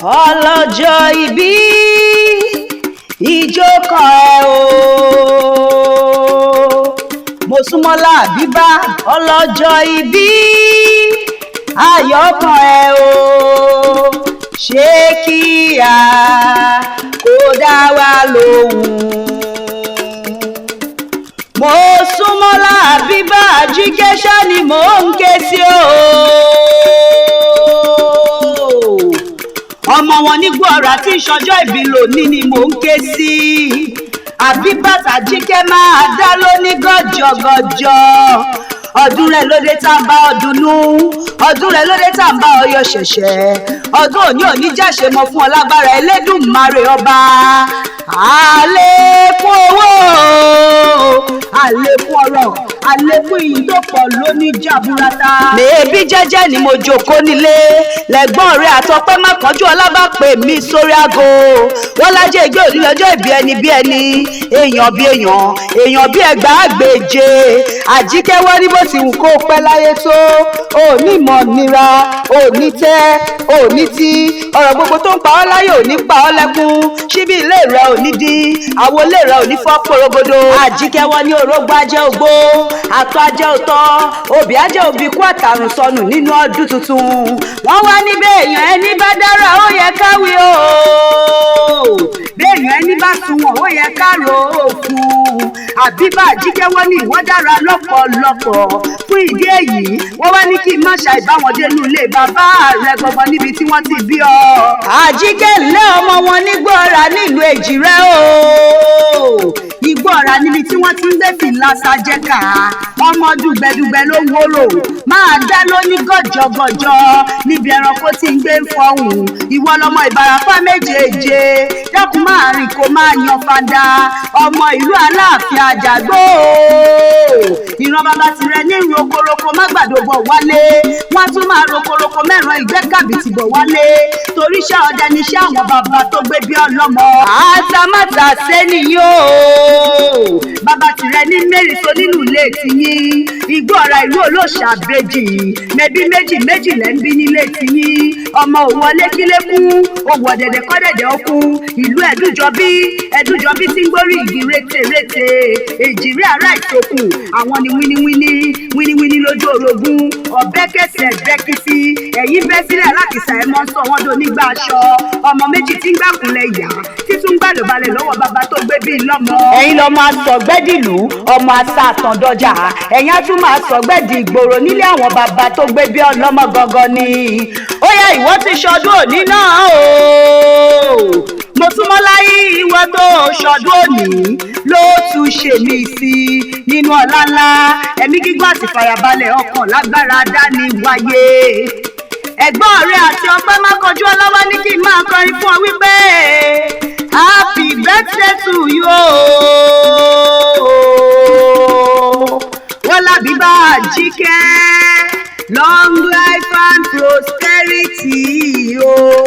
ọlọ́jọ́ ìbí ìjókòó ẹ o Mosúnmọ́lá Àbíbá ọlọ́jọ́ ìbí ayọ̀kan ẹ o ṣé kíá kó dá wa lóhùn. Mosúnmọ́lá Àbíbá Ajeigbe ni mò ń ké sí o ọmọ wọn ní gbọ́ra tí ìṣọjọ́ ìbí lónìí ni mò ń ké sí. Àbíbá Ajeigbe máa dá lóní gọ́jọ́gọ́jọ́ ọdún rẹ̀ lóde tá a bá ọdún nú ọdún rẹ̀ lóde tá a bá ọyọ ṣẹ̀ṣẹ̀ ọdún òní jáṣe mọ́ fún ọlágbára Elédùmarè ọba. Àlékún owó àlékún ọrọ̀ àlékún iyì tó pọ̀ lóní jàbúrátà. Mèébí jẹ́jẹ́ ni mo jókòó nílé lẹ́gbọ́n rẹ̀ àtọpẹ́ má kánjú ọlá bá pè mí sórí aago. Wọ́n l'Ajeigbe òní lọ́jọ́ ìbí ẹni bí ẹni èèyàn bí èèyàn èèyàn bí ẹgbàágbèje. Ajeigbe wọ́n ní bó ti wù kó pẹ́ láyé tó òní mọ̀ nira òní tẹ́ òní tí ọ̀rọ̀ gbogbo tó ń pa ọ́ láyé òní pa ọ́ lẹ́kún síbí ilé rẹ̀ òní dí àwọn ilé rẹ̀ òní fọ́ porogodo. Ajeigbe wọ́n ní orógbó ajẹ́ ògbó àtọ́ ajẹ́ òtọ́ òbí ajẹ́ òbí kú àtàrùn sọnù nínú ọdún tuntun. Wọ́n wá níbẹ̀ èèyàn ẹni bá dára ó yẹ káwí o béèyàn ẹni bá sunwọ̀n ó yẹ ká ro òkú. Àbíbá Ajeigbe wọ́n ní ìwọ́n dára lọ́pọ̀lọpọ̀ fún ìdí èyí wọ́n wá ní kí n má ṣàìbáwọn dénú ilé bàbá rẹ̀ gbọ̀ngàn níbi tí wọ́n ti bí ọ. Ajeigbe ńlẹ́ ọmọ wọn nígbọ́ra nílùú Èjìrẹ́ o Ìgbọ́ra níbi tí wọ́n ti ń gbé fìlà sàjẹ́kà ọmọ dùgbẹ̀dùgbẹ̀ ló ń wóró máa dá lóní gọ̀jọ̀gọ̀jọ̀ níbi ẹranko tí ń gbé ń fọhùn. Ìwọ lọmọ Ìbàràpá méjèèje dákun máa rìn kó máa yan fanda ọmọ ìlú Aláàfin Àjàgbó. Ìran bàbá tirẹ̀ ní rokoroko má gbàdóbọ̀ wálé wọ́n tún máa rokoroko mẹ́ràn ìgbẹ́kàbìtì bọ̀ wálé torí iṣẹ́ ọdẹ ni iṣẹ́ àwọn bàbá tó gbé bí ọlọ́mọ. Àtàmátà sẹ́ni yóò bàbá tirẹ̀ ní mẹ́rìnsó nínú ilé tiyín Ìgbọ́ra ìlú olóòṣà bèjì mẹ́bí méjì lẹ́ ń bí nílé tiyín ọmọ òwọlé kílékún òwò ọ̀dẹ̀dẹ̀ kọ́dẹ̀dẹ̀ ọkùn ìlú ẹ̀dújọbí tí ń gbórí igi rétérété Èjìrè ará ìtòkù àwọn ni wíníwíní lójú orogún ọ̀bẹ kẹsẹ̀ bẹ́kítí ẹ̀yìn bẹ́ sílẹ̀ lákìsà ẹ̀ mọ́ sọ wọ́n donígbà aṣọ ọmọ méjì tí ń gbàkúnlẹ̀ ìyá títún gbàlóbalẹ̀ lọ́wọ́ bàbá tó gbé bí lọ́mọ. Ẹ̀yin lọ́mọ asọ̀gbẹ́dìlú ọmọ asá àtàndọ́jà ẹ̀yin á tún máa sọ̀gbẹ́dì ìgboro nílé àwọn bàbá tó gbé bí ọlọ́mọ gangan ni. Ó yá ìwọ ti ṣọdún òní náà o Mosúnmọ́lá ìwọ tó ṣọdún òní ló tún ṣe mí sí nínú ọlá ńlá ẹ̀mí gígùn àti fàyàbalẹ̀ ọkàn lágbára dání wáyé. Ẹ̀gbọ́n rẹ̀ àti ọpẹ́ má kọjú ọlọ́wọ́ ní kí n máa kọrin fún ọ wípé happy birthday to you Mosúnmọ́lá Àbíbá Ajeigbe long life and prosperity o.